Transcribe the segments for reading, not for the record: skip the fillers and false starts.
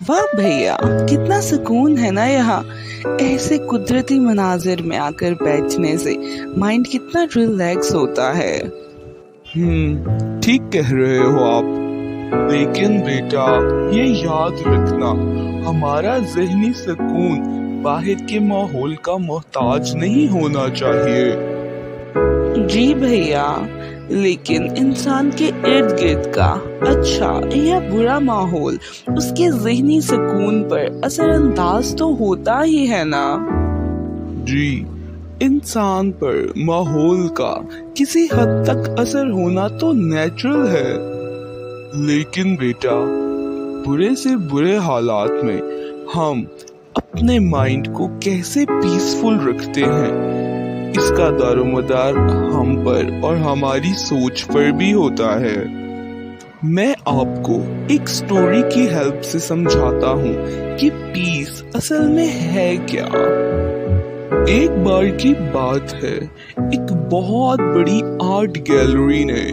वाह भैया, कितना सुकून है ना यहाँ। ऐसे कुदरती मनाजिर में आकर बैठने से माइंड कितना रिलैक्स होता है। ठीक कह रहे हो आप। लेकिन बेटा, ये याद रखना, हमारा ज़हनी सुकून बाहर के माहौल का मोहताज नहीं होना चाहिए। जी भैया, लेकिन इंसान के इर्द गिर्द का अच्छा या बुरा माहौल उसके ज़हनी सुकून पर असरअंदाज तो होता ही है ना। जी, इंसान पर माहौल का किसी हद तक असर होना तो नेचुरल है। लेकिन बेटा, बुरे से बुरे हालात में हम अपने माइंड को कैसे पीसफुल रखते हैं, इसका दारोमदार हम पर और हमारी सोच पर भी होता है। मैं आपको एक स्टोरी की हेल्प से समझाता हूँ कि पीस असल में है क्या। एक बार की बात है, एक बहुत बड़ी आर्ट गैलरी ने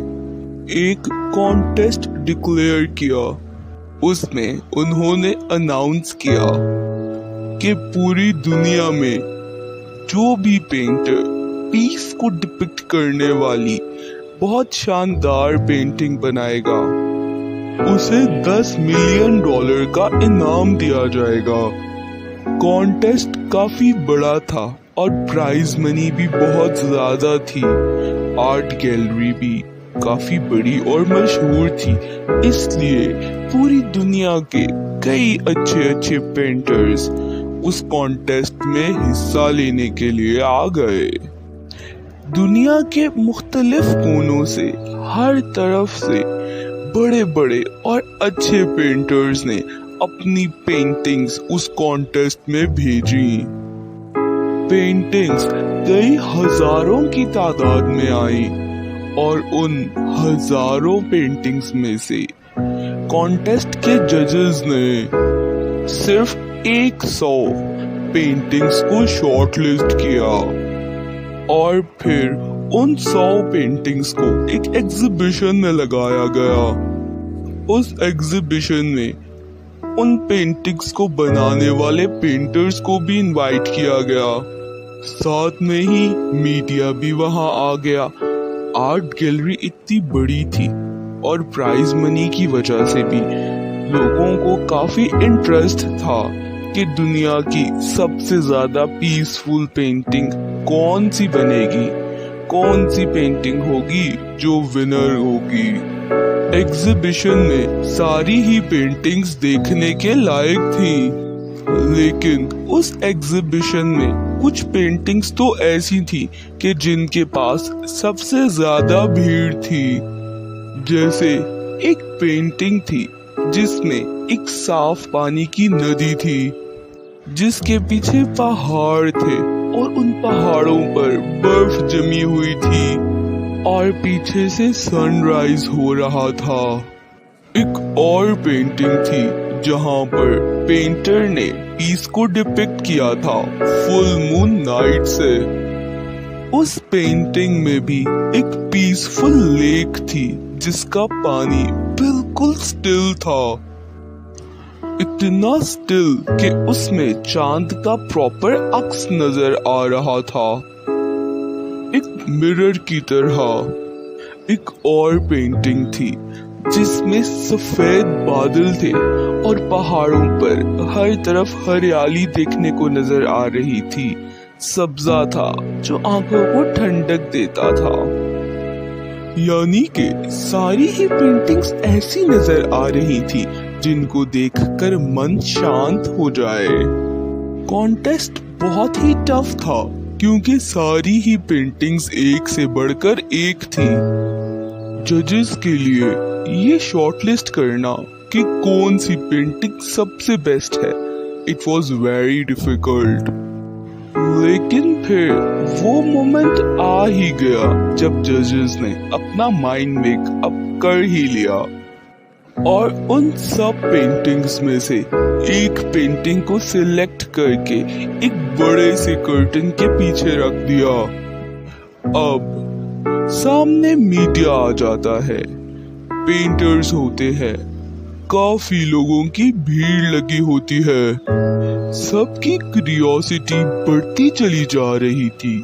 एक कॉन्टेस्ट डिक्लेयर किया। उसमें उन्होंने अनाउंस किया कि पूरी दुनिया में जो भी पेंटर पीस को डिपिक्ट करने वाली बहुत शानदार पेंटिंग बनाएगा, उसे $10 मिलियन का इनाम दिया जाएगा। कॉन्टेस्ट काफी बड़ा था और प्राइज मनी भी बहुत ज्यादा थी। आर्ट गैलरी भी काफी बड़ी और मशहूर थी, इसलिए पूरी दुनिया के कई अच्छे अच्छे पेंटर्स उस कॉन्टेस्ट में हिस्सा लेने के लिए आ गए। दुनिया के मुख्तलिफ कोनों से, हर तरफ से बड़े बड़े और अच्छे पेंटर्स ने अपनी पेंटिंग्स उस कॉन्टेस्ट में भेजी। पेंटिंग्स कई हजारों की तादाद में आई और उन हजारों पेंटिंग्स में से कॉन्टेस्ट के जजेस ने सिर्फ 100 पेंटिंग्स को शॉर्टलिस्ट किया और फिर उन 100 पेंटिंग्स को एक एग्जीबिशन में लगाया गया। उस एग्जीबिशन में उन पेंटिंग्स को बनाने वाले पेंटर्स को भी इनवाइट किया गया। साथ में ही मीडिया भी वहां आ गया। आर्ट गैलरी इतनी बड़ी थी और प्राइज मनी की वजह से भी लोगों को काफी इंटरेस्ट था कि दुनिया की सबसे ज्यादा पीसफुल पेंटिंग कौन सी बनेगी, कौन सी पेंटिंग होगी जो विनर होगी। एग्जीबिशन में सारी ही पेंटिंग्स देखने के लायक थी, लेकिन उस एग्जीबिशन में कुछ पेंटिंग्स तो ऐसी थी कि जिनके पास सबसे ज्यादा भीड़ थी। जैसे एक पेंटिंग थी जिसमें एक साफ पानी की नदी थी, जिसके पीछे पहाड़ थे और उन पहाड़ों पर बर्फ जमी हुई थी और पीछे से सनराइज हो रहा था। एक और पेंटिंग थी जहां पर पेंटर ने पीस को डिपिक्ट किया था फुल मून नाइट से। उस पेंटिंग में भी एक पीसफुल लेक थी जिसका पानी बिल्कुल स्टिल था, इतना स्टिल कि उसमें चांद का प्रॉपर अक्स नजर आ रहा था, एक मिरर की तरह। एक और पेंटिंग थी जिसमें सफेद बादल थे और पहाड़ों पर हर तरफ हरियाली देखने को नजर आ रही थी। सब्जा था जो आंखों को ठंडक देता था। यानी कि सारी ही पेंटिंग्स ऐसी नजर आ रही थी जिनको देखकर मन शांत हो जाए। कॉन्टेस्ट बहुत ही टफ था क्योंकि सारी ही पेंटिंग्स एक से बढ़कर एक थी। जजेस के लिए ये शॉर्टलिस्ट करना कि कौन सी पेंटिंग सबसे बेस्ट है, इट वॉज वेरी डिफिकल्ट। लेकिन फिर वो मोमेंट आ ही गया जब जजेस ने अपना माइंड मेक अप कर ही लिया और उन सब पेंटिंग्स में से एक पेंटिंग को सिलेक्ट करके एक बड़े से कर्टन के पीछे रख दिया। अब सामने मीडिया आ जाता है, पेंटर्स होते हैं, काफी लोगों की भीड़ लगी होती है। सबकी क्यूरियोसिटी बढ़ती चली जा रही थी।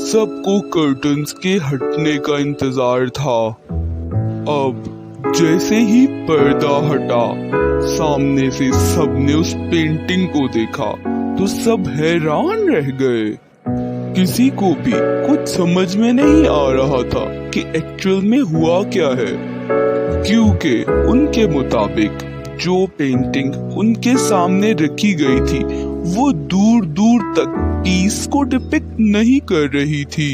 सबको कर्टन्स के हटने का इंतजार था। अब जैसे ही पर्दा हटा, सामने से सबने उस पेंटिंग को देखा तो सब हैरान रह गए। किसी को भी कुछ समझ में नहीं आ रहा था कि एक्चुअल में हुआ क्या है, क्योंकि उनके मुताबिक जो पेंटिंग उनके सामने रखी गई थी वो दूर दूर तक पीस को डिपिक्ट नहीं कर रही थी।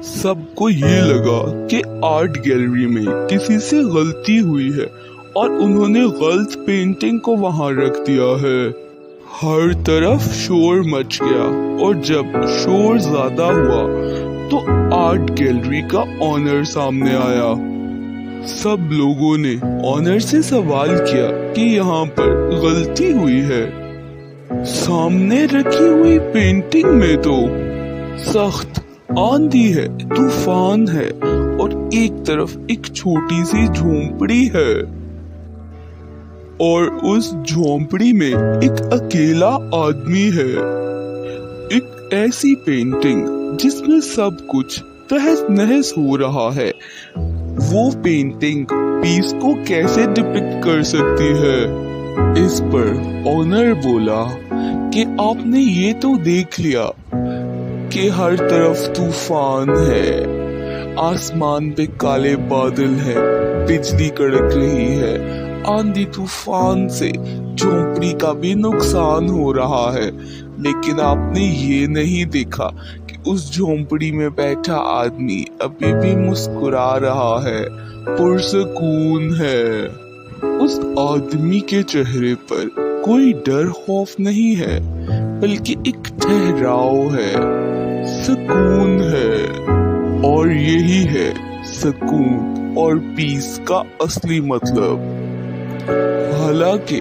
सबको ये लगा कि आर्ट गैलरी में किसी से गलती हुई है और उन्होंने गलत पेंटिंग को वहां रख दिया है। हर तरफ शोर मच गया और जब शोर ज्यादा हुआ तो आर्ट गैलरी का ऑनर सामने आया। सब लोगों ने ऑनर से सवाल किया कि यहाँ पर गलती हुई है। सामने रखी हुई पेंटिंग में तो सख्त आंधी है, तूफान है और एक तरफ एक छोटी सी झोंपड़ी है और उस झोंपड़ी में एक अकेला आदमी है। एक ऐसी पेंटिंग जिसमें सब कुछ तहस नहस हो रहा है, वो पेंटिंग पीस को कैसे डिपिक्ट कर सकती है? इस पर ऑनर बोला कि आपने ये तो देख लिया कि हर तरफ तूफान है, आसमान पे काले बादल है, बिजली कड़क रही है, आंधी तूफान से झोंपड़ी का भी नुकसान हो रहा है, लेकिन आपने ये नहीं देखा कि उस झोंपड़ी में बैठा आदमी अभी भी मुस्कुरा रहा है, पुरसकून है। उस आदमी के चेहरे पर कोई डर खौफ नहीं है, बल्कि एक ठहराव है, सुकून है। और यही है सुकून और पीस का असली मतलब। हालांकि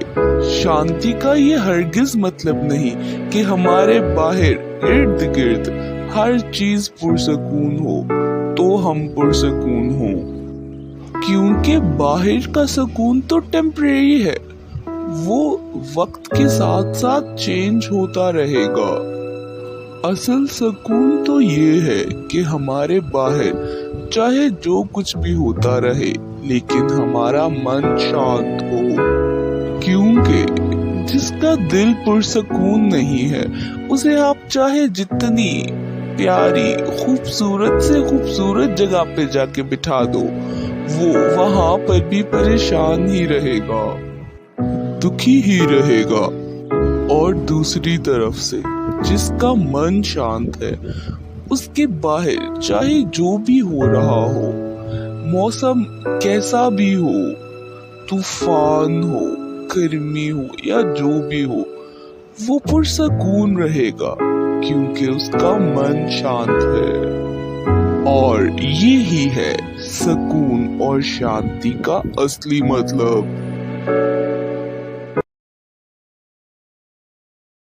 शांति का ये हरगिज मतलब नहीं कि हमारे बाहर इर्द गिर्द हर चीज पुरसकून हो तो हम पुरसकून हो, क्योंकि बाहर का सुकून तो टेम्परेरी है, वो वक्त के साथ साथ चेंज होता रहेगा। असल सुकून तो ये है कि हमारे बाहर चाहे जो कुछ भी होता रहे, लेकिन हमारा मन शांत हो, क्योंकि जिसका दिल पुरसकून नहीं है उसे आप चाहे जितनी प्यारी खूबसूरत से खूबसूरत जगह पे जाके बिठा दो, वो वहां पर भी परेशान ही रहेगा, दुखी ही रहेगा। और दूसरी तरफ से जिसका मन शांत है, उसके बाहर चाहे जो भी हो रहा हो, मौसम कैसा भी हो, तूफान हो, गर्मी हो या जो भी हो, वो पुरसकून रहेगा, क्योंकि उसका मन शांत है। और यही है सुकून और शांति का असली मतलब।